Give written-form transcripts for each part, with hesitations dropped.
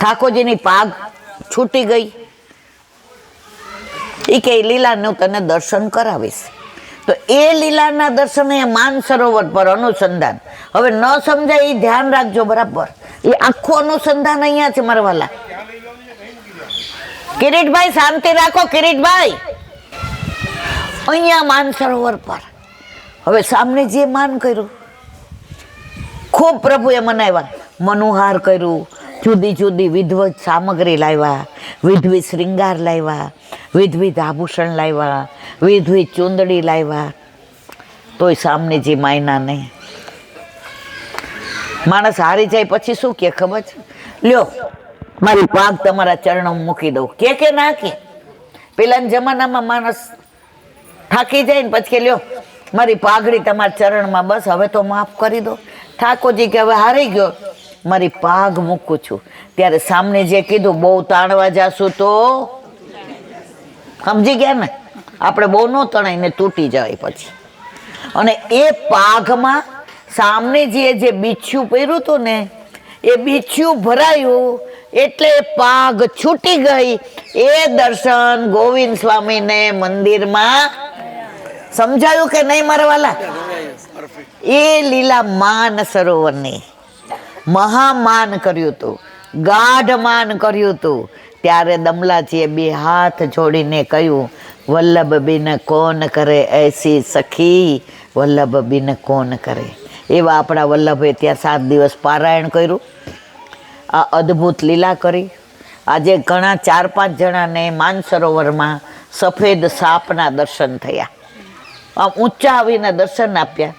ઠાકોરજીની પાગ છૂટી ગઈ. એ કે લીલાનું તને દર્શન કરાવીશ. તો એ લીલાના દર્શન એ માનસરોવર પર અનુસંધાન. હવે ન સમજાય એ ધ્યાન રાખજો બરાબર. એ આખું અનુસંધાન અહીંયા છે મારા વાલા. કિરીટભાઈ શાંતિ રાખો. કિરીટભાઈ અહીંયા માનસરોવર પર હવે સામને જે માન કર્યું, ખૂબ પ્રભુએ મનાવ્યા. મનોહાર કર્યું, જુદી જુદી વિધવિધ સામગ્રી લાવ્યા, વિધવિધ શ્રૃંગાર લાવ્યા, વિધવિધ આભૂષણ લાવ્યા, વિધવિધ ચૂંદડી લાવ્યા. તોય સામને જે માયના નહીં. માણસ હારી જાય પછી શું કે ખબર છે? લ્યો મારી પાગ તમારા ચરણમાં મૂકી દઉં કે ના કે? પેલાના જમાનામાં માણસ થાકી જાય ને પછી કે લ્યો મારી પાઘડી તમારા ચરણમાં, બસ હવે તો માફ કરી દો. ઠાકોરજી કે હવે હારી ગયો, મારી પાગ મૂકું છું. ત્યારે સામને જે કીધું બહુ તાણવા જાશું તો સમજી ગયા ને, આપણે બહુ ન તણાઈને તૂટી જાય પછી. અને એ પાઘમાં સામને જે બીછ્યું પહેર્યું હતું ને, એ બીછ્યું ભરાયું એટલે પાગ છૂટી ગઈ. એ દર્શન ગોવિંદ સ્વામીને મંદિરમાં સમજાયું કે નહીં મારા વાલા? એ લીલા માન સરોવરની મહામાન કર્યું હતું, ગાઢ માન કર્યું હતું. ત્યારે દમલાજીએ બે હાથ જોડીને કહ્યું, વલ્લભ બિન કોન કરે એસી સખી, વલ્લભ બિન કોન કરે. એવા આપણા વલ્લભે ત્યાં 7 દિવસ પારાયણ કર્યું, આ અદ્ભુત લીલા કરી. આજે ઘણા 4-5 જણાને માનસરોવરમાં સફેદ સાપના દર્શન થયા. આમ ઊંચા આવીને દર્શન આપ્યા.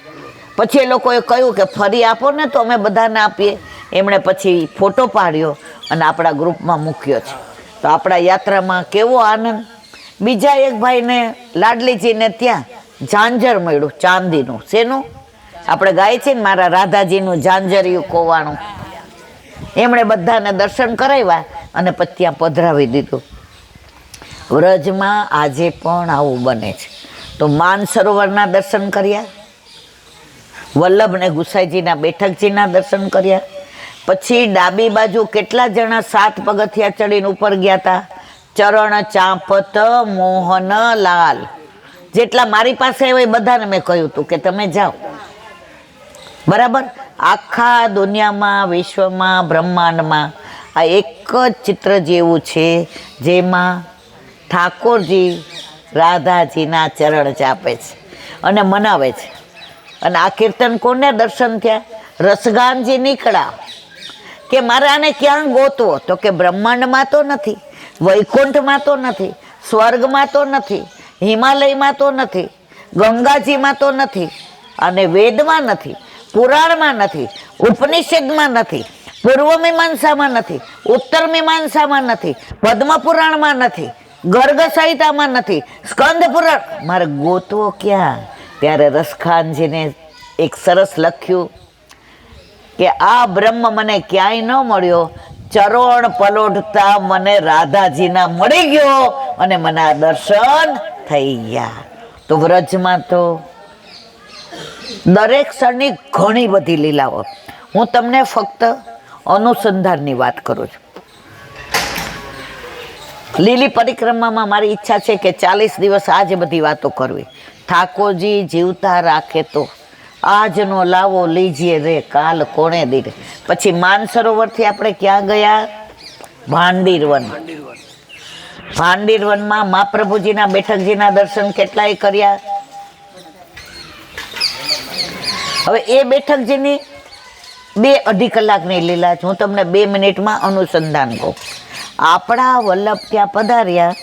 પછી એ લોકોએ કહ્યું કે ફરી આપો ને તો અમે બધાને આપીએ. એમણે પછી ફોટો પાડ્યો અને આપણા ગ્રુપમાં મૂક્યો છે. તો આપણા યાત્રામાં કેવો આનંદ. બીજા એક ભાઈને લાડલીજીને ત્યાં ઝાંઝર મળ્યું ચાંદીનું. શેનું? આપણે ગાય છે ને મારા રાધાજીનું ઝાંઝરિયું કોવાણું. એમણે બધાને દર્શન કરાવ્યા અને પછી ત્યાં પધરાવી દીધું. વ્રજમાં આજે પણ આવું બને છે. તો માનસરોવરના દર્શન કર્યા, વલ્લભ ને ગુસાઈજીના બેઠકજીના દર્શન કર્યા. પછી ડાબી બાજુ કેટલા જણા 7 પગથિયા ચડીને ઉપર ગયા હતા? ચરણ ચાંપત મોહન લાલ. જેટલા મારી પાસે હોય બધાને મેં કહ્યું હતું કે તમે જાઓ. બરાબર. આખા દુનિયામાં, વિશ્વમાં, બ્રહ્માંડમાં આ એક જ ચિત્ર જેવું છે જેમાં ઠાકોરજી રાધાજીના ચરણ ચાપે છે અને મનાવે છે. અને આ કીર્તન કોને દર્શન થયા? રસગાનજી નીકળ્યા કે મારે આને ક્યાં ગોતવો? તો કે બ્રહ્માંડમાં તો નથી, વૈકુંઠમાં તો નથી, સ્વર્ગમાં તો નથી, હિમાલયમાં તો નથી, ગંગાજીમાં તો નથી, અને વેદમાં નથી, પુરાણમાં નથી, ઉપનિષદમાં નથી, પૂર્વ મીમાંસામાં નથી, ઉત્તર મીમાંસામાં નથી, પદ્મપુરાણમાં નથી, ગર્ગ સંહિતામાં નથી, સ્કંદ પુરાણ. મારે ગોતવો ક્યાં? ત્યારે રસખાનજીને એક સરસ લખ્યું કે આ બ્રહ્મ મને ક્યાંય ન મળ્યો, ચરણ પલોટતા મને રાધાજીના મળી ગયો અને મને આ દર્શન થઈ ગયા. તો વ્રજમાં તો દરેક ક્ષણની ઘણી બધી લીલાઓ. હું તમને ફક્ત અનુસંધાનની વાત કરું છું. લીલી પરિક્રમામાં મારી ઈચ્છા છે કે 40 દિવસ આ જ બધી વાતો કરવી. ઠાકોરજી જીવતા રાખે તો આજનો લાવો લીજીએ રે, કાલ કોણે દીધે. પછી માનસરોવરથી આપણે ક્યાં ગયા? ભાંડીર વન. ભાંડીર વનમાં મહાપ્રભુજીના બેઠકજીના દર્શન કેટલાય કર્યા. હવે એ બેઠકજીની 2-2.5 કલાકની લીલા છે. હું તમને 2 મિનિટમાં અનુસંધાન કહું. આપણા વલ્લભ ત્યાં પધાર્યા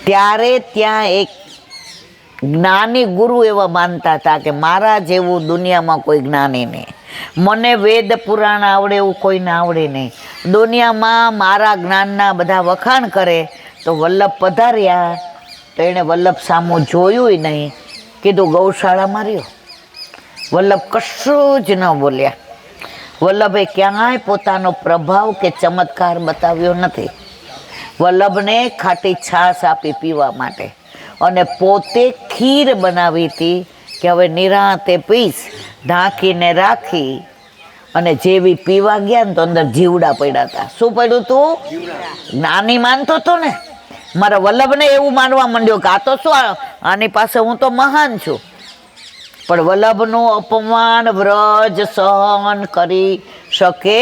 ત્યારે ત્યાં એક જ્ઞાની ગુરુ એવા માનતા હતા કે મારા જેવું દુનિયામાં કોઈ જ્ઞાની નહીં, મને વેદ પુરાણ આવડે એવું કોઈને આવડે નહીં, દુનિયામાં મારા જ્ઞાનના બધા વખાણ કરે. તો વલ્લભ પધાર્યા તો એણે વલ્લભ સામું જોયું નહીં, કીધું ગૌશાળામાં રહ્યો. વલ્લભ કશું જ ન બોલ્યા. વલ્લભે ક્યાંય પોતાનો પ્રભાવ કે ચમત્કાર બતાવ્યો નથી. વલ્લભને ખાટી છાશ આપી પીવા માટે અને પોતે ખીર બનાવી હતી કે હવે નિરાંતે પીશ, ઢાંકીને રાખી અને જેવી પીવા ગયા ને તો અંદર જીવડા પડ્યા હતા. શું પડ્યું તું? જ્ઞાની માનતો હતો ને, મારા વલ્લભને એવું માનવા માંડ્યો કે આ તો શું, આની પાસે હું તો મહાન છું. પણ વલ્લભનું અપમાન વ્રજ સહન કરી શકે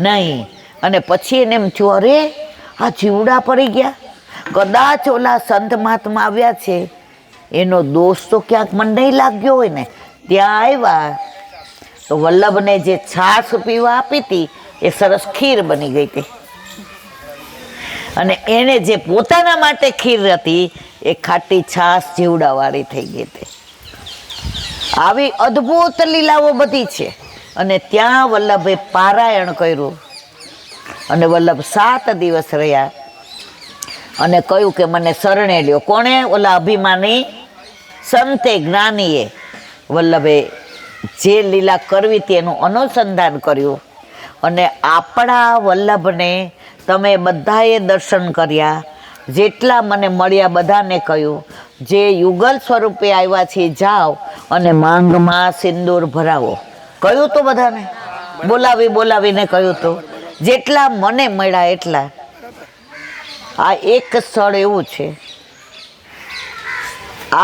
નહીં. અને પછી એને એમ થયું, અરે આ જીવડા પડી ગયા, કદાચ ઓલા સંત મહાત્મા આવ્યા છે એનો દોષ તો ક્યાંક મને નહીં લાગ્યો હોય ને. ત્યાં આવ્યા તો વલ્લભને જે છાશ પીવા આપી હતી એ સરસ ખીર બની ગઈ હતી, અને એને જે પોતાના માટે ખીર હતી એ ખાટી છાશ જીવડાવાળી થઈ ગઈ હતી. આવી અદ્ભુત લીલાઓ બધી છે. અને ત્યાં વલ્લભે પારાયણ કર્યું અને વલ્લભ 7 દિવસ રહ્યા અને કહ્યું કે મને શરણે લ્યો. કોણે? ઓલા અભિમાની સંતે જ્ઞાનીએ. વલ્લભે જે લીલા કરવી હતી એનું અનુસંધાન કર્યું. અને આપણા વલ્લભને તમે બધાએ દર્શન કર્યા, જેટલા મને મળ્યા બધાને કહ્યું, જે યુગલ સ્વરૂપે આવ્યા છે જાઓ અને માંગમાં સિંદૂર ભરાવો. કહ્યું તો બધાને, બોલાવીને કહ્યું તો, જેટલા મને મળ્યા એટલા. આ એક સ્થળ એવું છે,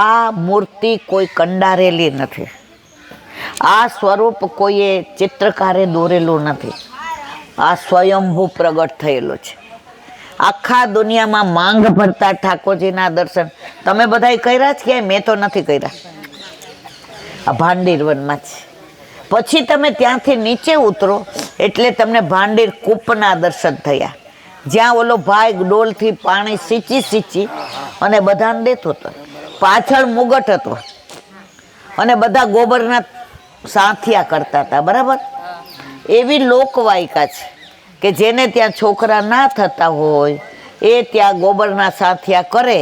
આ મૂર્તિ કોઈ કંડારેલી નથી, આ સ્વરૂપ કોઈએ ચિત્રકારે દોરેલું નથી, આ સ્વયંભૂ પ્રગટ થયેલો છે. આખા દુનિયામાં માંગ ભરતા ઠાકોરજીના દર્શન તમે બધાય કર્યા છે? મેં તો નથી કર્યા. આ ભાંડીર વનમાં છે. પછી તમે ત્યાંથી નીચે ઉતરો એટલે તમને ભાંડીર કૂપના દર્શન થયા, જ્યાં ઓલો ભાઈ ડોલથી પાણી સીંચી અને બધાને દેતો હતો. પાછળ મુગટ હતો અને બધા ગોબરના સાથિયા કરતા હતા. બરાબર? એવી લોકવાયકા છે કે જેને ત્યાં છોકરા ના થતા હોય એ ત્યાં ગોબરના સાથિયા કરે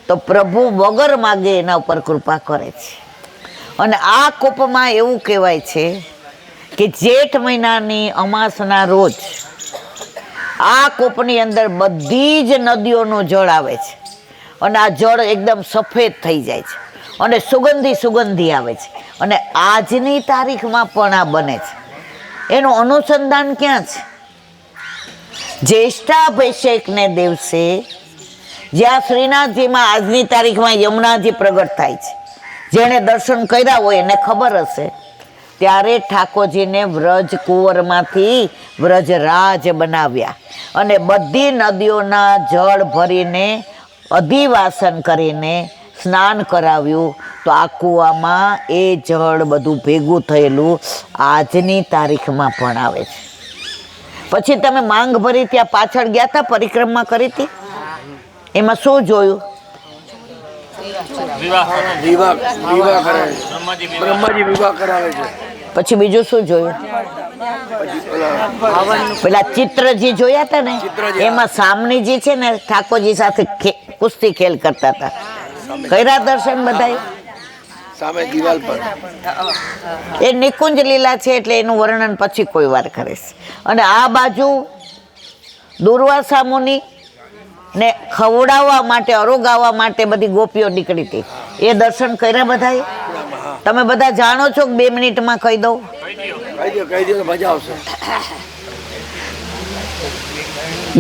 તો પ્રભુ વગર માગે એના ઉપર કૃપા કરે છે. અને આ કૂપમાં એવું કહેવાય છે કે જેઠ મહિનાની અમાસના રોજ આ કૂપની અંદર બધી જ નદીઓનું જળ આવે છે, અને આ જળ એકદમ સફેદ થઈ જાય છે અને સુગંધી આવે છે. અને આજની તારીખમાં પણ આ બને છે. એનું અનુસંધાન ક્યાં છે? જ્યેષ્ઠાભિષેકને દિવસે જ્યાં શ્રીનાથજીમાં આજની તારીખમાં યમુનાજી પ્રગટ થાય છે, જેણે દર્શન કર્યા હોય એને ખબર હશે, ત્યારે ઠાકોરજીને વ્રજ કુંવરમાંથી વ્રજરાજ બનાવ્યા અને બધી નદીઓના જળ ભરીને અધિવાસન કરીને સ્નાન કરાવ્યું. તો આ કૂવામાં એ જળ બધું ભેગું થયેલું આજની તારીખમાં પણ આવે છે. પછી તમે માંગ ભરી ત્યાં પાછળ ગયા હતા, પરિક્રમા કરી હતી, એમાં શું જોયું? પછી બીજું શું જોયું? પેલા ચિત્રજી જોયા હતા ને, એમાં સામનીજી છે ને ઠાકોરજી સાથે કુસ્તી ખેલ કરતા હતા. કર્યા દર્શન બધાય? સામે દિવાલ પર એ નિકુંજ લીલા છે એટલે એનું વર્ણન પછી કોઈ વાર કરીશ. અને આ બાજુ દુર્વાસા મુનિ ને ખવડાવવા માટે, અરોગાવવા માટે બધી ગોપીઓ નીકળી હતી. એ દર્શન કર્યા બધાએ? તમે બધા જાણો છો કે 2 મિનિટમાં કહી દઉં? મજા આવશે.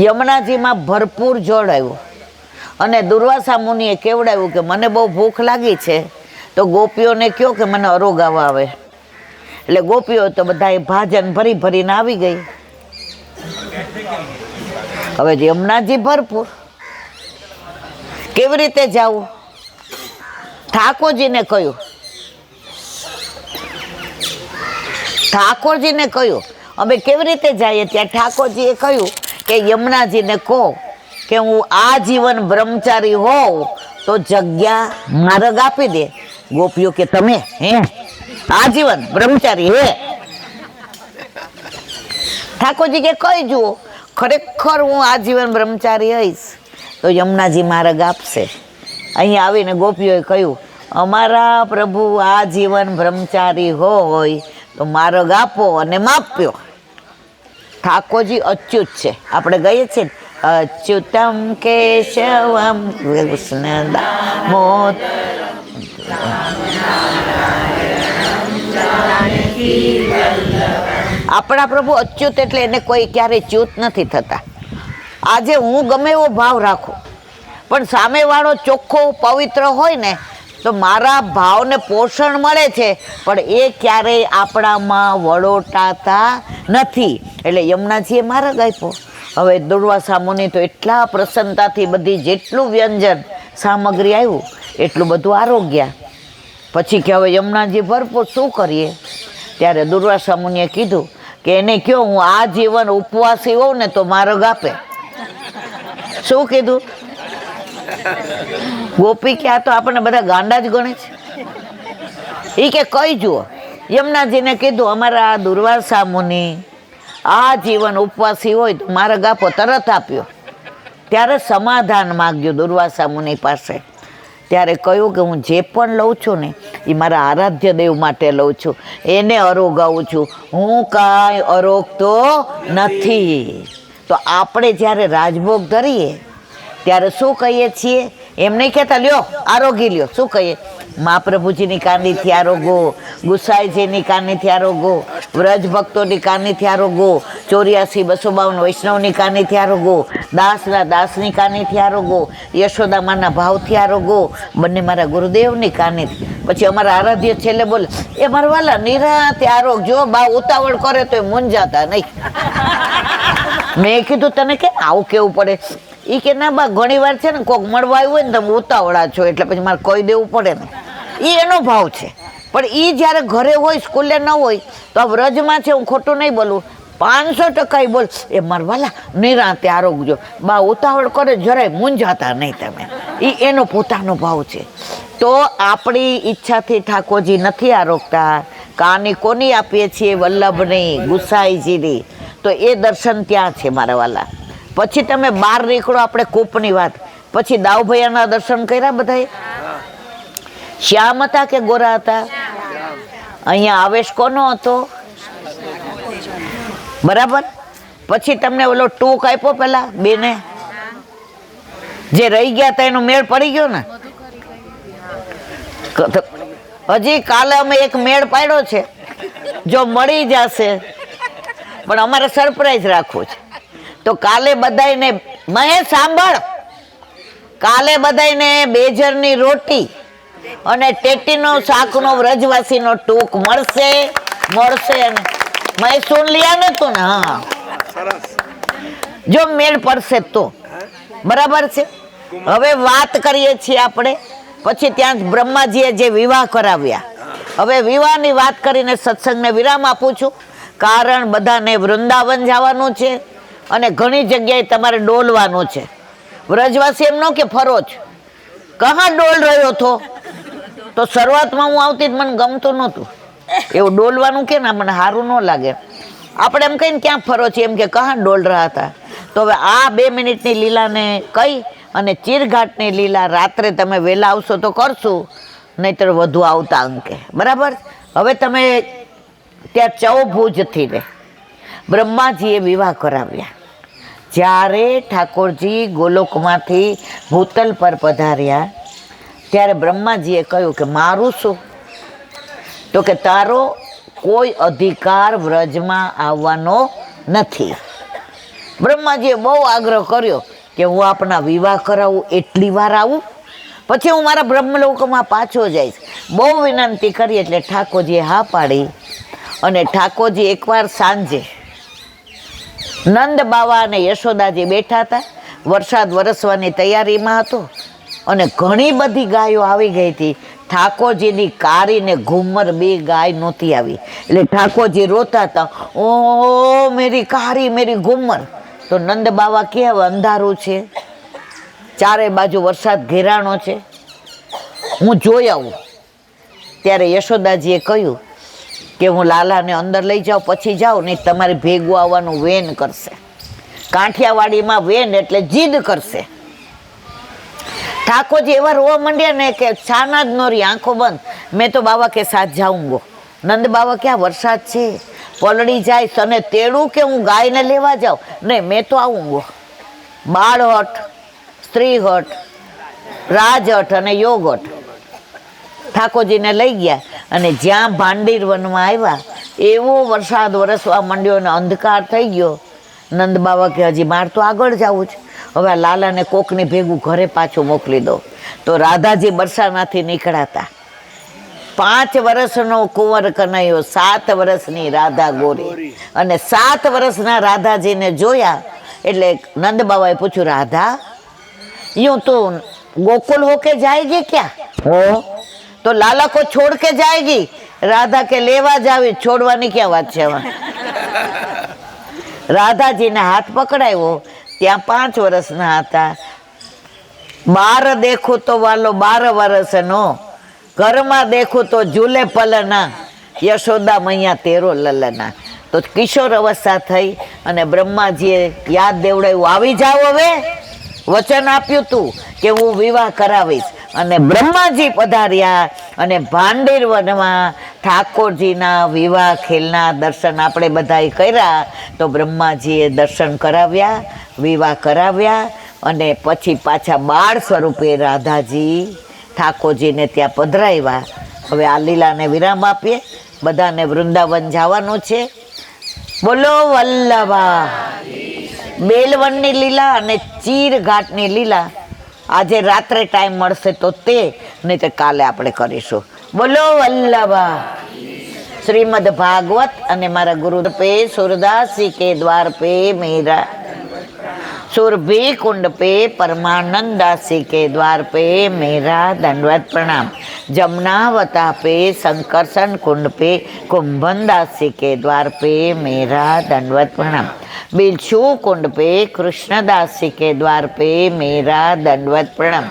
યમુનાજીમાં ભરપૂર જળ આવ્યું અને દુર્વાસા મુનિએ કેવડાવ્યું કે મને બહુ ભૂખ લાગી છે, તો ગોપીઓને કહો કે મને અરોગાવા આવે. એટલે ગોપીઓ તો બધા ભાજન ભરીને આવી ગઈ. હવે યમુનાજી ભરપૂર, કેવી રીતે જવું? ઠાકોરજીને કહ્યું અમે કેવી રીતે જઈએ? ત્યાં ઠાકોરજીએ કહ્યું કે યમુનાજીને કહો કે હું આજીવન બ્રહ્મચારી હોઉં તો જગ્યા માર્ગ આપી દે. ગોપીઓ કે તમે આજીવન બ્રહ્મચારી હે? ઠાકોરજી કે કહી જુઓ, ખરેખર હું આજીવન બ્રહ્મચારી હઈશ તો યમુનાજી માર્ગ આપશે. અહીંયા આવીને ગોપીઓએ કહ્યું અમારા પ્રભુ આજીવન બ્રહ્મચારી હોય તો માર્ગ આપો અને માપ્યો. ઠાકોરજી અચ્યુત છે, આપણે ગઈએ છીએ અચ્યુતમ કેશવમ કૃષ્ણ દામોદ. આપણા પ્રભુ અચ્યુત એટલે એને કોઈ ક્યારેય ચ્યુત નથી થતા. આજે હું ગમે એવો ભાવ રાખું, પણ સામેવાળો ચોખ્ખો પવિત્ર હોય ને તો મારા ભાવને પોષણ મળે છે, પણ એ ક્યારેય આપણામાં વળોટાતા નથી. એટલે યમુનાજીએ માર્ગ આપ્યો. હવે દુર્વાસા મુનિ તો એટલા પ્રસન્નતાથી બધી જેટલું વ્યંજન સામગ્રી આવ્યું એટલું બધું આરોગ્ય. પછી કે હવે યમુનાજી ભરપૂર શું કરીએ? ત્યારે દુર્વાસા મુનિએ કીધું કે એને કહો હું આ જીવન ઉપવાસી હોઉં ને તો માર્ગ આપે. શું કીધું? ગોપી કે આ તો આપણને બધા ગાંડા જ ગણે છે. એ કે કઈ જુઓ. યમુનાજીને કીધું અમારા દુર્વાસા મુનિ આ જીવન ઉપવાસી હોય તો માર્ગ આપો. તરત આપ્યો. ત્યારે સમાધાન માગ્યું દુર્વાસા મુનિ પાસે. ત્યારે કહ્યું કે હું જે પણ લઉં છું ને એ મારા આરાધ્ય દેવ માટે લઉં છું, એને અરોગાવું છું, હું કાંઈ અરોગતો નથી. તો આપણે જ્યારે રાજભોગ ધરીએ ત્યારે શું કહીએ છીએ? એમ નહીં કહેતા લ્યો આરોગી લ્યો. શું કહીએ? મહાપ્રભુજીની કાનીથી આરોગો, ગુસાઈજીની કાનીથી આરોગો, વ્રજ ભક્તોની કાનીથી આરોગો, 84-252 વૈષ્ણવની કાનીથી આરોગો, દાસની કાનીથી આરોગો, યશોદામાના ભાવથી આરોગો, બંને મારા ગુરુદેવની કાનીથી. પછી અમારા આરાધ્ય છેલ્લે બોલે એ મારા વાલા નિરાતે આરોગજો, બા ઉતાવળ કરે તો એ મૂંઝાતા નહીં. મેં કીધું તને કે આવું કેવું પડે? એ કે ના બા ઘણી વાર છે ને કોક મળવા આવ્યું હોય ને તમે ઉતાવળા છો એટલે પછી મારે કહી દેવું પડે ને. એ એનો ભાવ છે. પણ એ જ્યારે ઘરે હોય સ્કૂલે ન હોય તો આ વ્રજમાં છે, હું ખોટું નહીં બોલું, 500% બોલ એ મારા વાલા નિરાંતે આરોગજો, બા ઉતાવળ કરે જરાય મૂંઝાતા નહીં તમે. એ એનો પોતાનો ભાવ છે. તો આપણી ઈચ્છાથી ઠાકોરજી નથી આરોગતા. કાની કોની આપીએ છીએ? વલ્લભની, ગુસાઈજીની. તો એ દર્શન ત્યાં છે મારા વાલા. પછી તમે બહાર નીકળો, આપણે કૂપની વાત. પછી દાઉભૈયાના દર્શન કર્યા બધાએ? શ્યામ હતા કે ગોરા હતા? અહીંયા આવેશ કોનો હતો? બરાબર. પછી તમને ઓલો ટૂંક આપ્યો પેલા બેને જે રહી ગયા હતા, એનો મેળ પડી ગયો ને? હજી કાલે અમે એક મેળ પાડ્યો છે, જો મળી જશે, પણ અમારે સરપ્રાઈઝ રાખવું છે. તો કાલે બધાને મહેશ સાંભળ, કાલે બધાને બેજરની રોટી અને ટેટીનો શાકનો વ્રજવાસીનો ટૂંક મળશે. અને મેં સુન લિયા ને તું ને? હા, જો મેળ પડશે તો બરાબર છે. હવે વાત કરીએ છીએ આપણે. પછી ત્યાં બ્રહ્માજીએ જે વિવાહ કરાવ્યા. હવે વિવાહની વાત કરીને સત્સંગને વિરામ આપું છું, કારણ બધાને વૃંદાવન જવાનું છે અને ઘણી જગ્યાએ તમારે ડોલવાનું છે. વ્રજવાસી એમ ન કે ફરો જ, કહા ડોલ રહ્યો હતો? તો શરૂઆતમાં હું આવતી મને ગમતું નહોતું. એવું ડોલવાનું કે ને મને સારું ન લાગે. આપણે એમ કહીને ક્યાં ફરો છીએ? એમ કે કહા ડોલ રહ્યા હતા. તો હવે આ 2 મિનિટની લીલાને કહી અને ચીરઘાટની લીલા રાત્રે તમે વહેલા આવશો તો કરશું, નહીતર વધુ આવતા અંકે. બરાબર. હવે તમે ત્યાં ચૌભુજથી ને બ્રહ્માજીએ વિવાહ કરાવ્યા. જ્યારે ઠાકોરજી ગોલોકમાંથી ભૂતલ પર પધાર્યા ત્યારે બ્રહ્માજીએ કહ્યું કે મારું શું? તો કે તારો કોઈ અધિકાર વ્રજમાં આવવાનો નથી. બ્રહ્માજીએ બહુ આગ્રહ કર્યો કે હું આપના વિવાહ કરાવું, એટલી વાર આવું, પછી હું મારા બ્રહ્મલોકમાં પાછો જઈશ. બહુ વિનંતી કરી એટલે ઠાકોરજીએ હા પાડી. અને ઠાકોરજી એકવાર સાંજે નંદ બાવા અને યશોદાજી બેઠા હતા. વરસાદ વરસવાની તૈયારીમાં હતો અને ઘણી બધી ગાયો આવી ગઈ હતી. ઠાકોરજીની કારી ને ઘુમર 2 ગાય નહોતી આવી. એટલે ઠાકોરજી રોતા હતા, ઓ મેરી કારી મેરી ઘુમર. તો નંદ બાવા કે હવે અંધારું છે, ચારે બાજુ વરસાદ ઘેરાણો છે, હું જોઈ આવું. ત્યારે યશોદાજીએ કહ્યું કે હું લાલાને અંદર લઈ જાઉં પછી જાઉં, નહીં તમારે ભેગું આવવાનું વેન કરશે. કાંઠિયાવાડીમાં વેન એટલે જીદ કરશે. ઠાકોરજી એવા રોવા માંડ્યા ને કે છાના જ નો રહી, આંખો બંધ. મેં તો બાબા કે સાથ જાઉંગો. નંદ બાબા કે આ વરસાદ છે, પલળી જાય, તને તેડું કે હું ગાયને લેવા જાઉં? નહીં, મેં તો આવુંગો. બાળહટ, સ્ત્રીહટ, રાજહટ અને યોગહટ ઠાકોરજીને લઈ ગયા અને જ્યાં ભાંડીર વનમાં આવ્યા એવો વરસાદ વરસવા માંડ્યો અને અંધકાર થઈ ગયો. નંદ બાબા કે હજી માર તો આગળ જવું છે, હવે આ લાલાને કોકને ભેગું ઘરે પાછું મોકલી દો. તો રાધાજી બરસાનાથી નીકળાતા. 5 વર્ષનો કુંવર કનૈયો, 7 વર્ષની રાધા ગોરી. અને 7 વર્ષના રાધાજીને જોયા એટલે નંદ બાબાએ પૂછ્યું, રાધા यूं तो गोकुल होके जाएगी क्या? हो तो लाला को छोड़ के जाएगी? राधा के लेवा जावी, छोड़વાની ક્યાં વાત છે હવે? રાધાજીને હાથ પકડાયો ત્યાં 5 વર્ષના હતા. 12 દેખું તો વાલો 12 વર્ષનો, ઘરમાં દેખું તો ઝૂલે પલના, યશોદા મૈયા તેરો લલના. તો કિશોર અવસ્થા થઈ અને બ્રહ્માજીએ યાદ દેવડાવ્યું, આવી જાવ હવે, વચન આપ્યું તું કે હું વિવાહ કરાવીશ. અને બ્રહ્માજી પધાર્યા અને ભાંડેર વનમાં ઠાકોરજીના વિવાહ ખેલના દર્શન આપણે બધાએ કર્યા. તો બ્રહ્માજીએ દર્શન કરાવ્યા, વિવાહ કરાવ્યા અને પછી પાછા બાળ સ્વરૂપે રાધાજી ઠાકોરજીને ત્યાં પધરાવ્યા. હવે આ લીલાને વિરામ આપીએ. બધાને વૃંદાવન જવાનું છે. બોલો વલ્લભા. બેલવનની લીલા અને ચીર ઘાટની લીલા આજે રાત્રે ટાઈમ મળશે તો તે, નહીં તો કાલે આપણે કરીશું. બોલો વલ્લભા. શ્રીમદ ભાગવત અને મારા ગુરુ પે સુરદાસી કે દ્વાર પે મેરા, सुरभि कुंड पे परमानंद दासी के द्वार पे मेरा दंडवत प्रणाम. जमुनावता पे संकर्षण कुंड पे कुंभन दासी के द्वार पे मेरा दंडवत प्रणाम. बिलछू कुंड पे कृष्णदासी के द्वार पे मेरा दंडवत प्रणाम.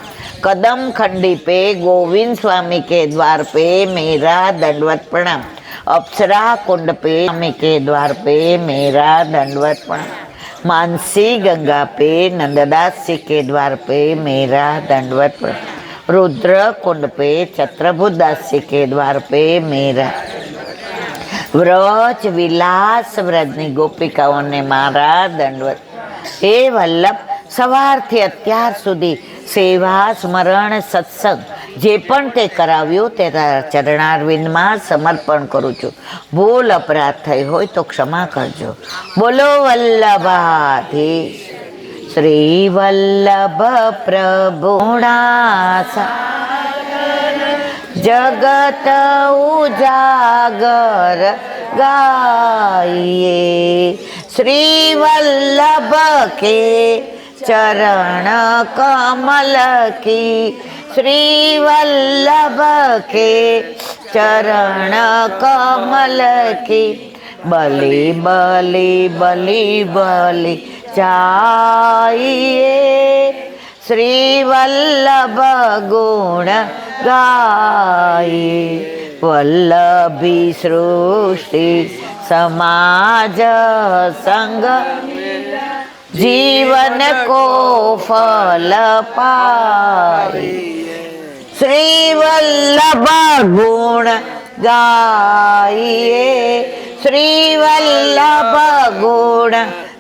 कदम खंडी पे गोविंद स्वामी के द्वार पे मेरा दंडवत प्रणाम. अप्सरा कुंड पे स्वामी के द्वार पे मेरा दंडवत प्रणाम. मानसी गंगा पे नंददास जी के द्वार पे मेरा दंडवत प्रणाम. रुद्र कुंड पे छत्रभुदास जी के द्वार पे मेरा. व्रज विलास व्रजनी गोपिकाओने मारा दंडवत. हे वल्लभ, સવારથી અત્યાર સુધી સેવા સ્મરણ સત્સંગ જે પણ તે કરાવ્યું તે ચરણારવિંદમાં સમર્પણ કરું છું. ભૂલ અપરાધ થઈ હોય તો ક્ષમા કરજો. બોલો વલ્લભાધીશ. શ્રી વલ્લભ પ્રભુણા જગત ઉજાગર ગાઈએ. શ્રી વલ્લભ કે चरण कमल की, श्री वल्लभ के चरण कमल की. बलि बलि बलि बलि चाहिए, श्री वल्लभ गुण गाये. वल्लभी सृष्टि समाज संग जीवन को फल पाए. श्री वल्लभ गुण गाइए, श्री वल्लभ गुण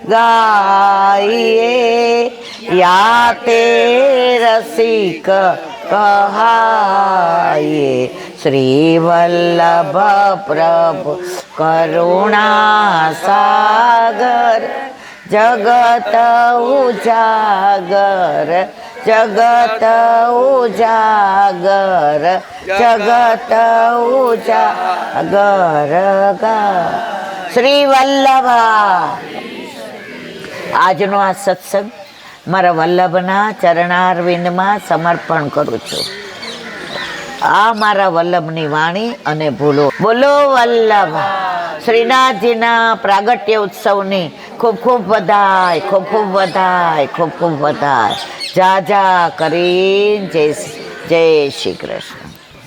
गाइए. या ते रसिक कहाए, श्री वल्लभ प्रभु करुणा सागर. जगत उजागर, जगत उजागर, जगत उजागर श्री वल्लभा. આજનો આ સત્સંગ મારા વલ્લભના ચરણારવિંદમાં સમર્પણ કરું છું. આ મારા વલ્લભની વાણી અને ભૂલો. બોલો વલ્લભ. શ્રીનાથજીના પ્રાગટ્ય ઉત્સવની ખૂબ ખૂબ વધાય, ખૂબ ખૂબ વધાય, ખૂબ ખૂબ વધાય. જા જા કરીને જય શ્રી કૃષ્ણ.